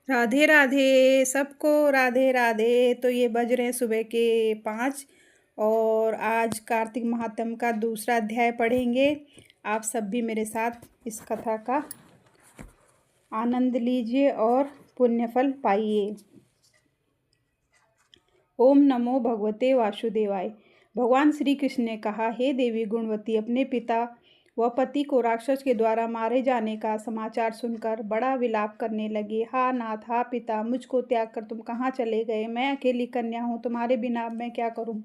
राधे राधे सबको। राधे राधे। तो ये बज रहे हैं सुबह के 5 और आज कार्तिक महात्म का दूसरा अध्याय पढ़ेंगे। आप सब भी मेरे साथ इस कथा का आनंद लीजिए और पुण्यफल पाइए। ओम नमो भगवते वासुदेवाय। भगवान श्री कृष्ण ने कहा, हे देवी गुणवती, अपने पिता व पति को राक्षस के द्वारा मारे जाने का समाचार सुनकर बड़ा विलाप करने लगी। हा नाथ, हा पिता, मुझको त्याग कर तुम कहाँ चले गए? मैं अकेली कन्या हूँ, तुम्हारे बिना अब मैं क्या करूँ?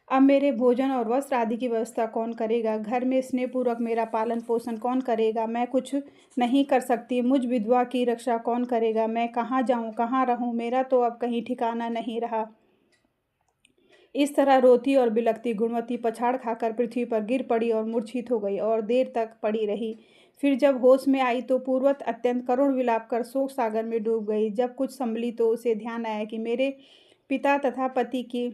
अब मेरे भोजन और वस्त्र आदि की व्यवस्था कौन करेगा? घर में स्नेहपूर्वक मेरा पालन पोषण कौन करेगा? मैं कुछ नहीं कर सकती। मुझ विधवा की रक्षा कौन करेगा? मैं कहाँ जाऊँ, कहाँ रहूँ? मेरा तो अब कहीं ठिकाना नहीं रहा। इस तरह रोती और बिलखती गुणवती पछाड़ खाकर पृथ्वी पर गिर पड़ी और मूर्छित हो गई और देर तक पड़ी रही। फिर जब होश में आई तो पूर्वत अत्यंत करुण विलाप कर शोक सागर में डूब गई। जब कुछ संभली तो उसे ध्यान आया कि मेरे पिता तथा पति की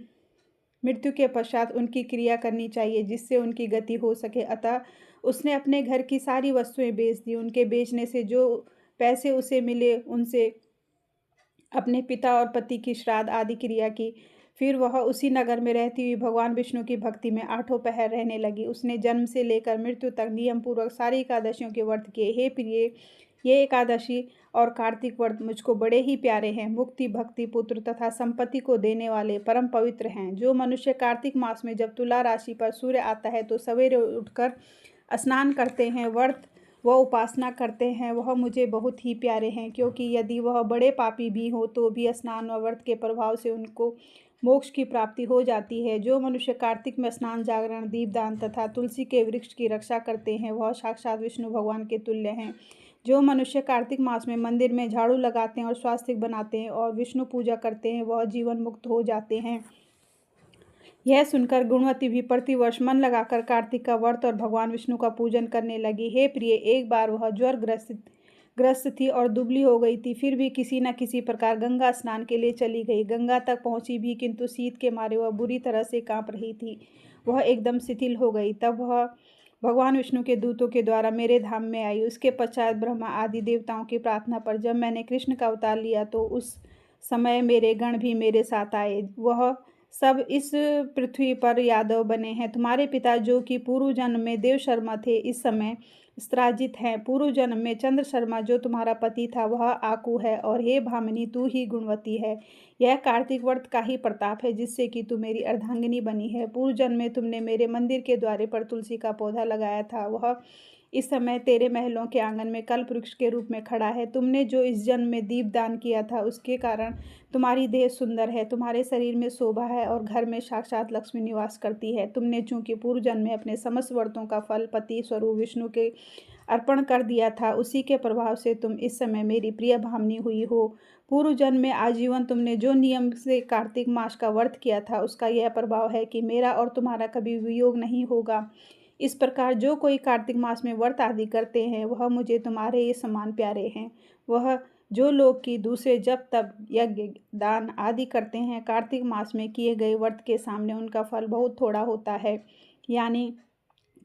मृत्यु के पश्चात उनकी क्रिया करनी चाहिए जिससे उनकी गति हो सके। अतः उसने अपने घर की सारी वस्तुएं बेच दी। उनके बेचने से जो पैसे उसे मिले उनसे अपने पिता और पति की श्राद्ध आदि क्रिया की। फिर वह उसी नगर में रहती हुई भगवान विष्णु की भक्ति में आठों पहर रहने लगी। उसने जन्म से लेकर मृत्यु तक नियम पूर्वक सारी एकादशियों के व्रत किए। हे प्रिय, ये एकादशी और कार्तिक व्रत मुझको बड़े ही प्यारे हैं। मुक्ति, भक्ति, पुत्र तथा संपत्ति को देने वाले परम पवित्र हैं। जो मनुष्य कार्तिक मास में जब तुला राशि पर सूर्य आता है तो सवेरे उठकर स्नान करते हैं, व्रत व उपासना करते हैं, वह मुझे बहुत ही प्यारे हैं। क्योंकि यदि वह बड़े पापी भी हो तो भी स्नान व व्रत के प्रभाव से उनको मोक्ष की प्राप्ति हो जाती है। जो मनुष्य कार्तिक में स्नान, जागरण, दीपदान तथा तुलसी के वृक्ष की रक्षा करते हैं, वह साक्षात विष्णु भगवान के तुल्य हैं। जो मनुष्य कार्तिक मास में मंदिर में झाड़ू लगाते हैं और स्वास्तिक बनाते हैं और विष्णु पूजा करते हैं, वह जीवन मुक्त हो जाते हैं। यह सुनकर गुणवती भी प्रतिवर्ष मन लगाकर कार्तिक का व्रत और भगवान विष्णु का पूजन करने लगी। हे प्रिय, एक बार वह ज्वर ग्रस्त थी और दुबली हो गई थी। फिर भी किसी न किसी प्रकार गंगा स्नान के लिए चली गई। गंगा तक पहुंची भी, किंतु शीत के मारे वह बुरी तरह से कांप रही थी। वह एकदम शिथिल हो गई। तब वह भगवान विष्णु के दूतों के द्वारा मेरे धाम में आई। उसके पश्चात ब्रह्मा आदि देवताओं की प्रार्थना पर जब मैंने कृष्ण का अवतार लिया तो उस समय मेरे गण भी मेरे साथ आए। वह सब इस पृथ्वी पर यादव बने हैं। तुम्हारे पिता जो कि पूर्व जन्म में देव शर्मा थे, इस समय स्त्राजित हैं। पूर्व जन्म में चंद्र शर्मा जो तुम्हारा पति था, वह आकू है। और हे भामिनी, तू ही गुणवती है। यह कार्तिक व्रत का ही प्रताप है जिससे कि तू मेरी अर्धांगिनी बनी है। पूर्व जन्म में तुमने मेरे मंदिर के द्वारे पर तुलसी का पौधा लगाया था। वह इस समय तेरे महलों के आंगन में कल्प वृक्ष के रूप में खड़ा है। तुमने जो इस जन्म में दीप दान किया था, उसके कारण तुम्हारी देह सुंदर है, तुम्हारे शरीर में शोभा है और घर में साक्षात लक्ष्मी निवास करती है। तुमने चूंकि पूर्व जन्म में अपने समस्त व्रतों का फल पति स्वरूप विष्णु के अर्पण कर दिया था, उसी के प्रभाव से तुम इस समय मेरी प्रिय भामिनी हुई हो। पूर्व जन्म में आजीवन तुमने जो नियम से कार्तिक मास का व्रत किया था, उसका यह प्रभाव है कि मेरा और तुम्हारा कभी वियोग नहीं होगा। इस प्रकार जो कोई कार्तिक मास में व्रत आदि करते हैं, वह मुझे तुम्हारे ये समान प्यारे हैं। वह जो लोग की दूसरे जप तप यज्ञ दान आदि करते हैं, कार्तिक मास में किए गए व्रत के सामने उनका फल बहुत थोड़ा होता है। यानी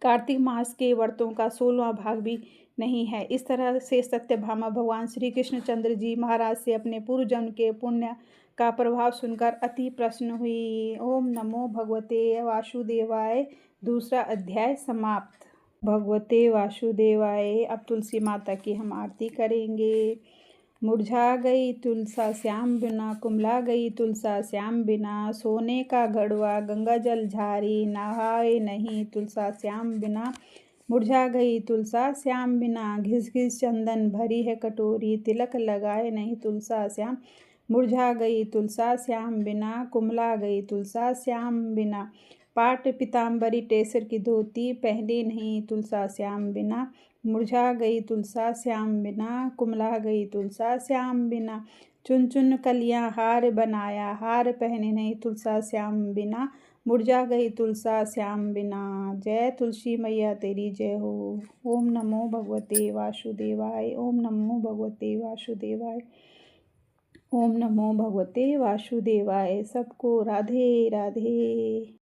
कार्तिक मास के व्रतों का 16वां भाग भी नहीं है। इस तरह से सत्यभामा भगवान श्री कृष्णचंद्र जी महाराज से अपने पूर्व जन्म के पुण्य का प्रभाव सुनकर अति प्रसन्न हुई। ओम नमो भगवते वासुदेवाय। दूसरा अध्याय समाप्त। भगवते वासुदेवाय। अब तुलसी माता की हम आरती करेंगे। मुरझा गई तुलसा श्याम बिना, कुमला गई तुलसा श्याम बिना, सोने का घड़वा गंगा जल झारी, नहाए नहीं तुलसा श्याम बिना। मुरझा गई तुलसा श्याम बिना, घिस घिस चंदन भरी है कटोरी, तिलक लगाए नहीं तुलसा श्याम। मुरझा गई तुलसा श्याम बिना, कुमला गई तुलसा श्याम बिना, पाट पीताम्बरी टेसर की धोती पहने नहीं तुलसा श्याम बिना। मुरझा गई तुलसा श्याम बिना, कुमला गई तुलसा श्याम बिना, चुन चुन कलियां हार बनाया, हार पहने नहीं तुलसा श्याम बिना। मुरझा गई तुलसा श्याम बिना। जय तुलसी मैया तेरी जय हो। ओम नमो भगवते वासुदेवाय। ओम नमो भगवते वासुदेवाय। ओम नमो भगवते वासुदेवाय। सबको राधे राधे।